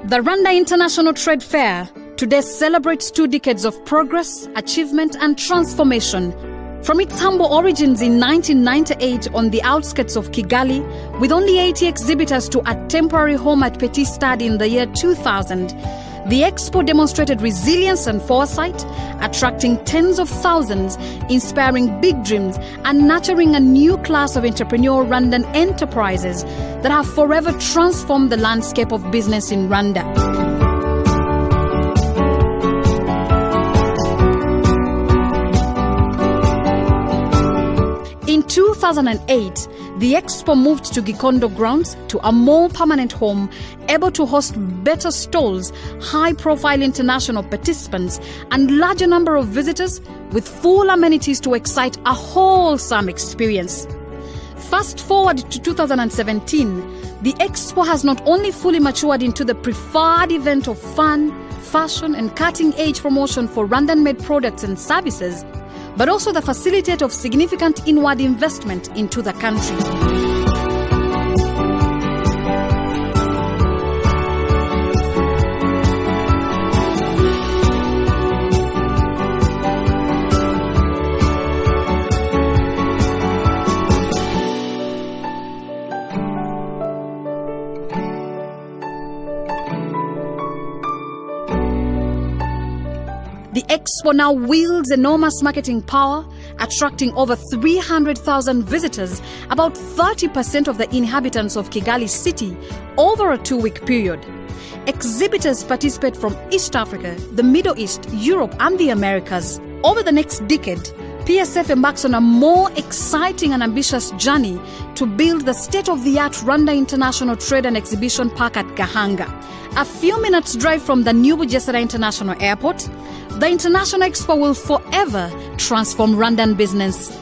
The Rwanda International Trade Fair today celebrates 2 decades of progress, achievement and transformation. From its humble origins in 1998 on the outskirts of Kigali, with only 80 exhibitors to a temporary home at Petit Stade in the year 2000, the Expo demonstrated resilience and foresight, attracting tens of thousands, inspiring big dreams and nurturing a new class of entrepreneurial Rwandan enterprises that have forever transformed the landscape of business in Rwanda. In 2008, the Expo moved to Gikondo grounds to a more permanent home, able to host better stalls, high-profile international participants, and larger number of visitors with full amenities to excite a wholesome experience. Fast forward to 2017, the Expo has not only fully matured into the preferred event of fun, fashion, and cutting-edge promotion for Rwandan-made products and services, but also the facilitator of significant inward investment into the country. The Expo now wields enormous marketing power, attracting over 300,000 visitors, about 30% of the inhabitants of Kigali city, over a 2-week period. Exhibitors participate from East Africa, the Middle East, Europe and the Americas. Over the next decade, PSF embarks on a more exciting and ambitious journey to build the state-of-the-art Rwanda International Trade and Exhibition Park at Gahanga. A few minutes drive from the new Bugesera International Airport, the International Expo will forever transform Rwandan business.